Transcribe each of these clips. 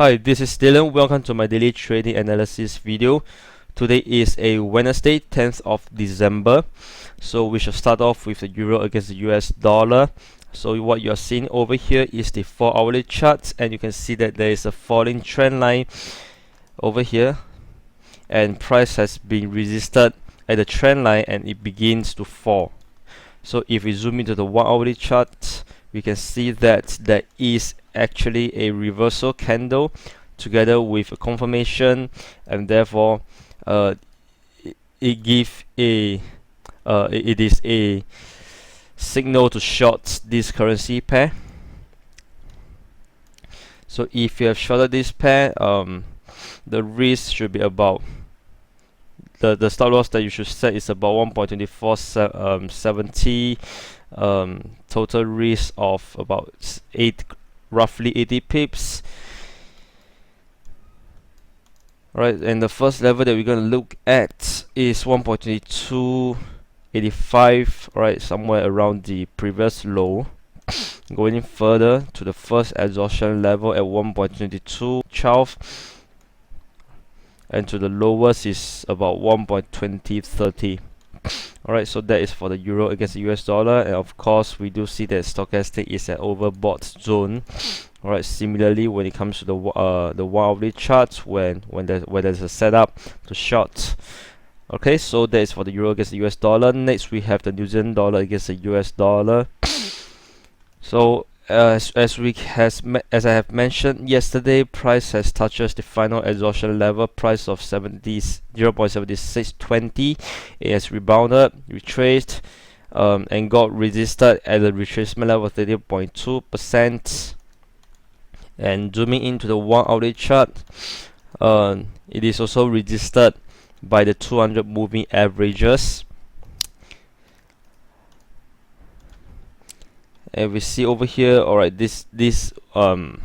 Hi, this is Dylan. Welcome to my daily trading analysis video. Today is a Wednesday, 10th of December. So we shall start off with the euro against the US dollar. So what you're seeing over here is the 4-hourly chart, and you can see that there is a falling trend line over here, and price has been resisted at the trend line and it begins to fall. So if we zoom into the 1-hourly chart, we can see that there is actually a reversal candle together with a confirmation, and therefore it is a signal to short this currency pair. So if you have shorted this pair, the risk should be about the stop loss that you should set is about 1.2470. Total risk of about roughly 80 pips. Right, and the first level that we're going to look at is 1.2285, right, somewhere around the previous low. Going further to the first absorption level at 1.2212, and to the lowest is about 1.2030. Alright, so that is for the euro against the US dollar, and of course we do see that stochastic is an overbought zone. Alright, similarly when it comes to the 1-hourly chart, when there's a setup to short. Okay, so that is for the euro against the US dollar. Next we have the New Zealand dollar against the US dollar. So as I have mentioned yesterday, price has touched the final absorption level price of 0.7620. It has rebounded, retraced, and got resisted at the retracement level of 30.2%. And zooming into the 1-hourly chart, it is also resisted by the 200 moving averages. And we see over here, alright, there's a strong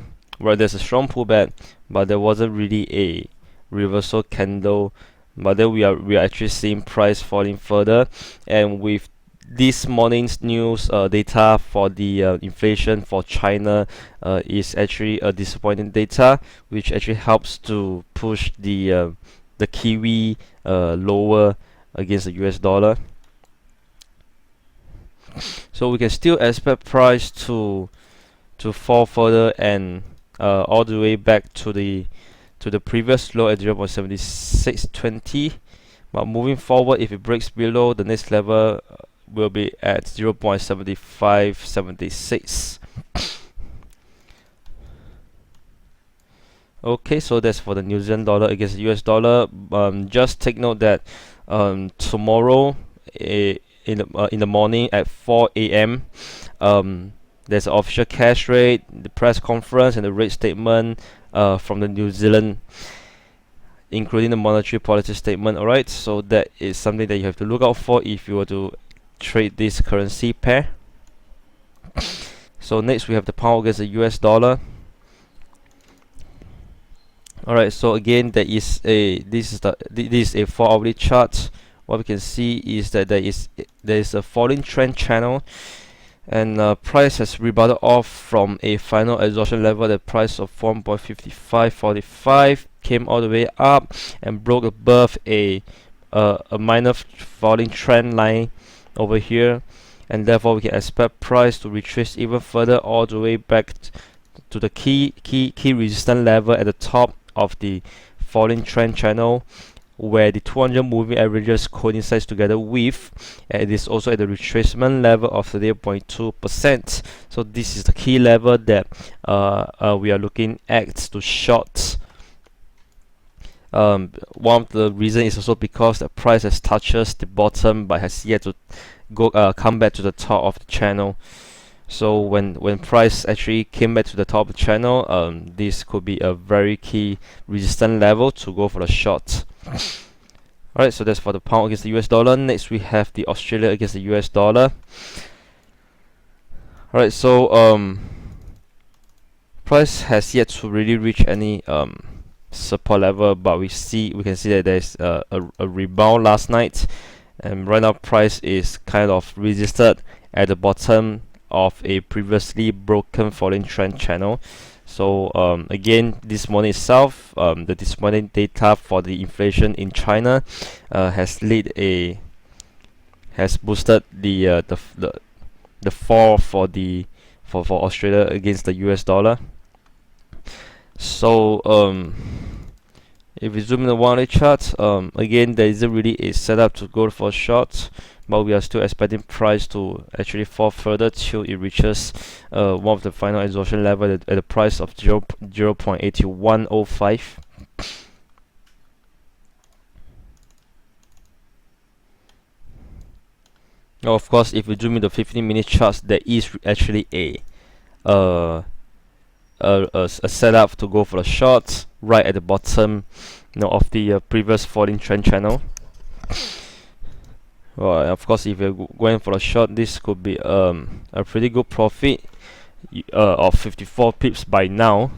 pullback, but there wasn't really a reversal candle. But then we are actually seeing price falling further, and with this morning's news data for the inflation for China is actually a disappointing data, which actually helps to push the Kiwi lower against the US dollar. So we can still expect price to fall further and all the way back to the previous low at 0.7620. But moving forward, if it breaks below, the next level will be at 0.7576. Okay, so that's for the New Zealand dollar against the US dollar. Just take note that tomorrow in the morning at 4 a.m. There's an official cash rate, the press conference, and the rate statement from the New Zealand, including the monetary policy statement. Alright, so that is something that you have to look out for if you were to trade this currency pair. So next we have the pound against the US dollar. Alright, so again this is a 4-hourly chart. What we can see is that there is a falling trend channel, and price has rebounded off from a final absorption level. The price of 1.5545 came all the way up and broke above a minor falling trend line over here, and therefore we can expect price to retrace even further all the way back to the key resistance level at the top of the falling trend channel, where the 200 moving averages coincides together with, and it is also at the retracement level of 30.2%. So this is the key level that we are looking at to short. One of the reasons is also because the price has touched the bottom but has yet to come back to the top of the channel. So when price actually came back to the top of the channel, this could be a very key resistance level to go for the short. Alright, so that's for the pound against the US dollar. Next we have the Australia against the US dollar. Alright, so price has yet to really reach any support level, but we can see that there's a rebound last night, and right now price is kind of resisted at the bottom of a previously broken falling trend channel. So again, this morning itself, the this morning data for the inflation in China has boosted the fall for for Australia against the US dollar. So if we zoom in the 1 hourly chart, again, there isn't really a setup to go for short, but we are still expecting price to actually fall further till it reaches one of the final exhaustion level at a price of 0.8105. Now, of course, if we zoom in the 15-minute charts, there is actually a setup to go for the shorts right at the bottom, of the previous falling trend channel. Well, of course, if you're going for a short, this could be a pretty good profit of 54 pips by now.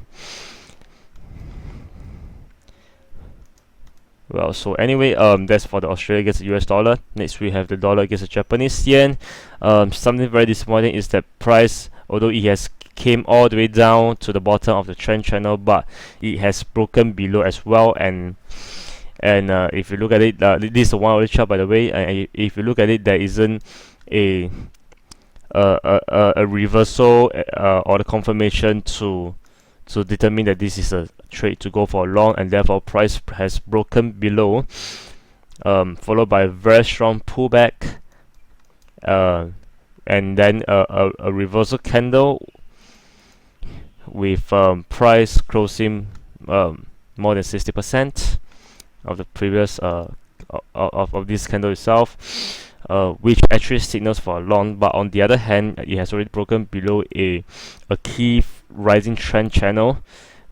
Well, so anyway, that's for the Australia against the US dollar. Next, we have the dollar against the Japanese yen. Something very disappointing is that price, although it has came all the way down to the bottom of the trend channel, but it has broken below as well. And if you look at it, this is a 1 hourly chart, by the way. And if you look at it, there isn't a reversal or the confirmation to determine that this is a trade to go for a long, and therefore price has broken below, followed by a very strong pullback, and then a reversal candle with price closing more than 60% of the previous of this candle itself, which actually signals for a long. But on the other hand, it has already broken below a key rising trend channel,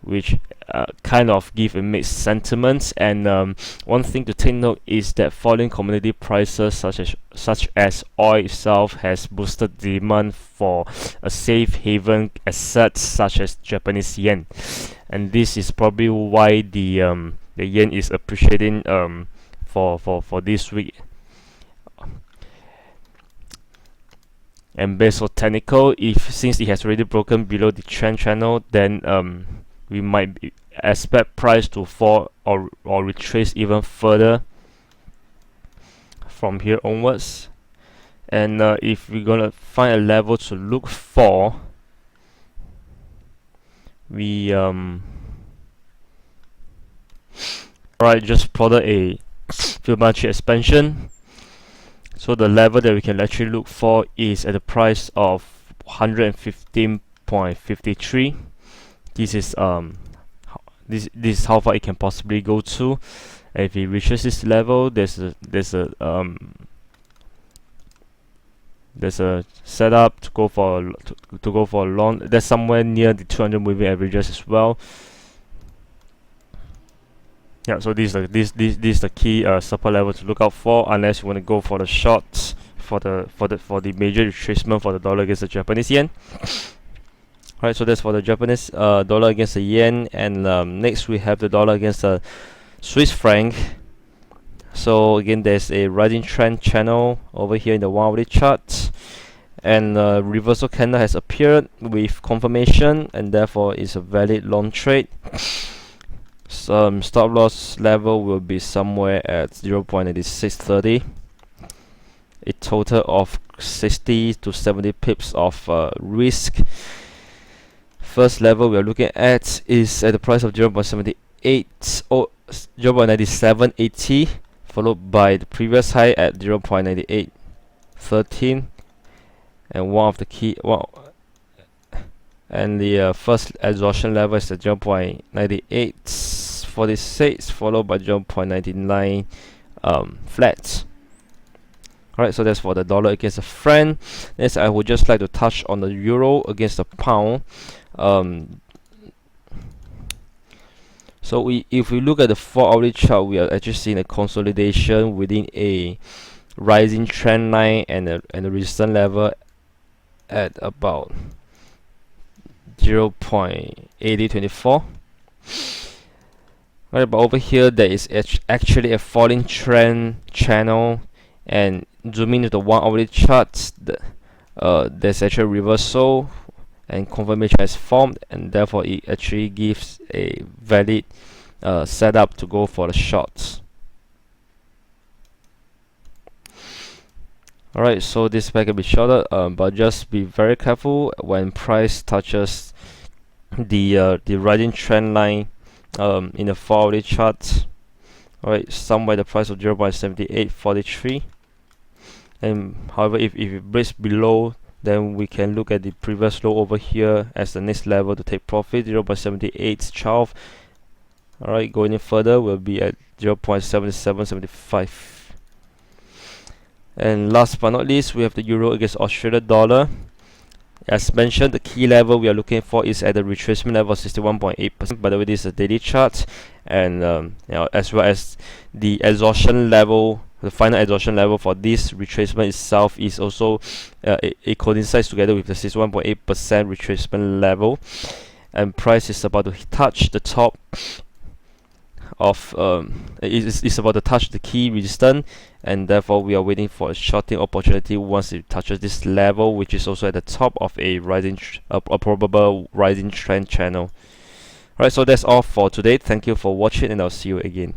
which kind of give a mixed sentiments. And one thing to take note is that falling commodity prices such as oil itself has boosted demand for a safe haven assets such as Japanese yen, and this is probably why the yen is appreciating for this week. And based on technical, since it has already broken below the trend channel, then we might expect price to fall or retrace even further from here onwards. And if we're gonna find a level to look for, we alright, just plotted a Fibonacci expansion. So the level that we can actually look for is at the price of 115.53. This is this is how far it can possibly go to. And if it reaches this level, there's a setup to go for a long. That's somewhere near the 200 moving averages as well. Yeah, so this is the key support level to look out for, unless you want to go for the shorts for the major retracement for the dollar against the Japanese yen. Alright, so that's for the Japanese dollar against the yen. And next we have the dollar against the Swiss franc. So again, there's a rising trend channel over here in the 1 hourly chart, and reversal candle has appeared with confirmation, and therefore is a valid long trade. Some stop loss level will be somewhere at 0.8630. A total of 60 to 70 pips of risk. First level we are looking at is at the price of 0.78 or 0.9780, followed by the previous high at 0.9813, and one of the key and the first exhaustion level is at 0.9846, followed by 0.99 flat. Alright, so that's for the dollar against the franc. Next, I would just like to touch on the euro against the pound. So if we look at the 4 hourly chart, we are actually seeing a consolidation within a rising trend line and a resistance level at about 0.8024. Right, but over here there is actually a falling trend channel, and zooming into the 1 hourly chart, there's actually a reversal and confirmation has formed, and therefore it actually gives a valid setup to go for the shorts. Alright, so this pair can be shorted, but just be very careful when price touches the rising trend line in the 4-hourly chart. Alright, somewhere the price of 0.7843, and however if it breaks below, then we can look at the previous low over here as the next level to take profit, 0.7812. Alright, going in further will be at 0.7775. And last but not least, we have the euro against Australian dollar. As mentioned, the key level we are looking for is at the retracement level of 61.8%. By the way, this is a daily chart, and as well as the exhaustion level, the final exhaustion level for this retracement itself is also it coincides together with the 61.8% retracement level, and price is about to touch the top of it's about to touch the key resistance, and therefore we are waiting for a shorting opportunity once it touches this level, which is also at the top of a probable rising trend channel. Alright, so that's all for today. Thank you for watching, and I'll see you again.